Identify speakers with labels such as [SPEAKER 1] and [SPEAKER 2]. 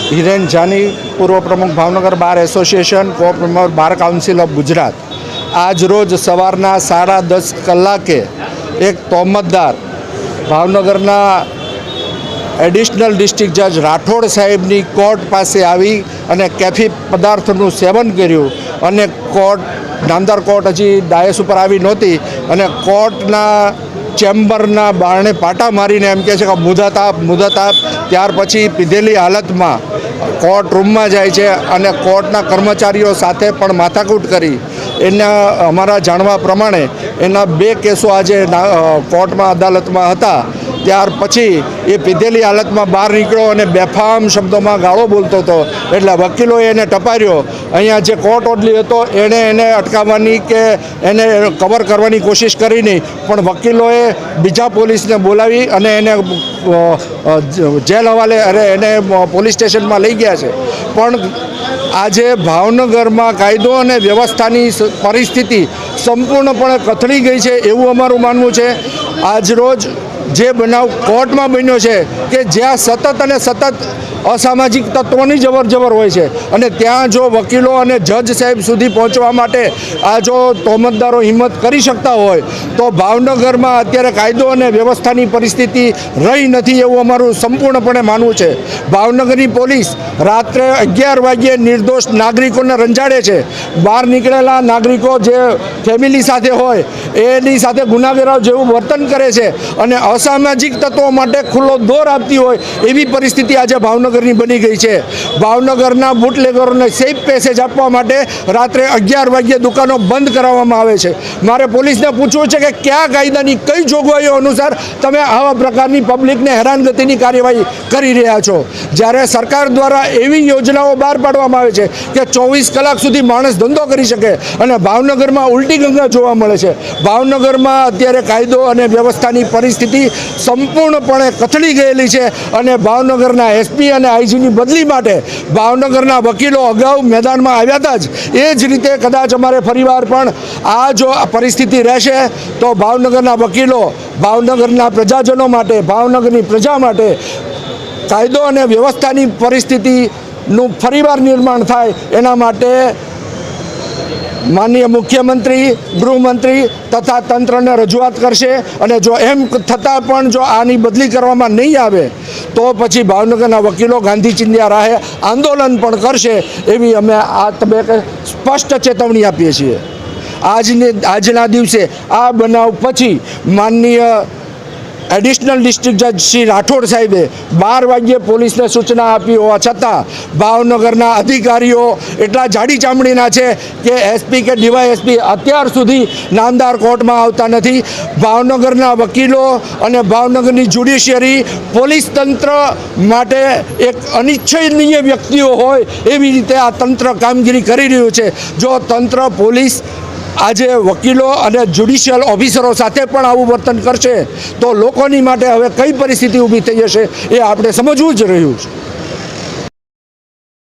[SPEAKER 1] હિરેન જાની, પૂર્વ પ્રમુખ Bhavnagar bar association, કો પ્રમુખ બાર કાઉન્સિલ ઓફ ગુજરાત. આજ રોજ સવારના 10:30 કલાકે એક તોહમતદાર ભાવનગરના એડિશનલ ડિસ્ટ્રિક્ટ જજ રાઠોડ સાહેબની કોર્ટ પાસે આવી અને કેફી પદાર્થનું સેવન કર્યું અને નામદાર કોર્ટ હજી ડાયસ ઉપર આવી નહોતી અને કોર્ટના ચેમ્બરના બારણે પાટા મારીને એમ કહે છે કે મુદત આપ. ત્યાર પછી પીધેલી હાલતમાં કોર્ટ રૂમમાં જાય છે અને કોર્ટના કર્મચારીઓ સાથે પણ માથાકૂટ કરી. એના અમારા જાણવા પ્રમાણે એના 2 કેસો આજે કોર્ટમાં અદાલતમાં હતા. ત્યાર પછી એ પીધેલી હાલતમાં બહાર નીકળ્યો અને બેફામ શબ્દોમાં ગાળો બોલતો હતો. એટલે વકીલોએ એને ટપાર્યો. અહીંયા જે કોર્ટ ઓર્ડર હતો એને અટકાવવાની કે એને કવર કરવાની કોશિશ કરી નહીં, પણ વકીલોએ બીજા પોલીસને બોલાવી અને એને જેલ હવાલે એને પોલીસ સ્ટેશનમાં લઈ ગયા છે. પણ આજે ભાવનગરમાં કાયદો અને વ્યવસ્થાની પરિસ્થિતિ સંપૂર્ણપણે કથળી ગઈ છે એવું અમારું માનવું છે. આજરોજ જે બનાવ કોર્ટમાં બન્યો છે કે જ્યાં સતત અસામાજિક તત્વોની જબર હોય છે અને ત્યાં જો વકીલો અને જજ સાહેબ સુધી પહોંચવા માટે આ જો તોહમતદારો હિંમત કરી શકતા હોય તો ભાવનગરમાં અત્યારે કાયદો અને વ્યવસ્થાની પરિસ્થિતિ રહી નથી એવું અમારું સંપૂર્ણપણે માનવું છે. ભાવનગરની પોલીસ રાત્રે 11 વાગ્યે નિર્દોષ નાગરિકોને રંજાડે છે. બહાર નીકળેલા નાગરિકો જે ફેમિલી સાથે હોય એની સાથે ગુનાખોરો જેવું વર્તન કરે છે અને અસામાજિક તત્વો માટે ખુલ્લો દોર આપતી હોય એવી પરિસ્થિતિ આજે ભાવનગરની બની ગઈ છે. ભાવનગરના બુટલેગરોને સેફ પેસેજ આપવા માટે રાત્રે 11 વાગ્યે દુકાનો બંધ કરાવવામાં આવે છે. મારે પોલીસને પૂછવું છે કે કયા કાયદાની કઈ જોગવાઈઓ અનુસાર તમે આવા પ્રકારની પબ્લિકને હેરાનગતિની કાર્યવાહી કરી રહ્યા છો, જ્યારે સરકાર દ્વારા એવી યોજનાઓ બહાર પાડવામાં આવે છે કે 24 કલાક સુધી માણસ ધંધો કરી શકે અને ભાવનગરમાં ઉલટી ગંગા જોવા મળે છે. ભાવનગરમાં અત્યારે કાયદો અને વ્યવસ્થાની પરિસ્થિતિ સંપૂર્ણપણે કથળી ગયેલી છે અને ભાવનગરના એસપી અને આઈજીની બદલી માટે ભાવનગરના વકીલો અગાઉ મેદાનમાં આવ્યા હતા જ. એ જ રીતે કદાચ અમારે ફરીવાર પણ આ જો પરિસ્થિતિ રહેશે તો ભાવનગરના વકીલો ભાવનગરના પ્રજાજનો માટે, ભાવનગરની પ્રજા માટે કાયદો અને વ્યવસ્થાની પરિસ્થિતિનું ફરીવાર નિર્માણ થાય એના માટે માનનીય મુખ્યમંત્રી, ગૃહમંત્રી તથા તંત્રને રજૂઆત કરશે અને જો એમ થતાં પણ જો આની બદલી કરવામાં નહીં આવે તો પછી ભાવનગરના વકીલો ગાંધી ચિંધ્યા રાહે આંદોલન પણ કરશે એવી અમે આ તબક્કે સ્પષ્ટ ચેતવણી આપીએ છીએ. આજના દિવસે આ બનાવ પછી માનનીય એડિશનલ ડિસ્ટ્રિક્ટ જજ શ્રી રાઠોડ સાહેબે 12 વાગ્યે પોલીસને સૂચના આપી હોવા છતાં ભાવનગરના અધિકારીઓ એટલા જાડી ચામડીના છે કે એસપી કે ડીવાયએસપી અત્યાર સુધી નામદાર કોર્ટમાં આવતા નથી. ભાવનગરના વકીલો અને ભાવનગરની જ્યુડિશિયરી પોલીસ તંત્ર માટે એક અનિચ્છનીય વ્યક્તિઓ હોય એવી રીતે આ તંત્ર કામગીરી કરી રહ્યું છે. જો તંત્ર, પોલીસ આજે વકીલો અને જ્યુડિશિયલ ઓફિસરો સાથે પણ આવું વર્તન કરશે તો લોકોની માટે હવે કઈ પરિસ્થિતિ ઊભી થઈ જશે એ આપણે સમજવું જ રહ્યું છે.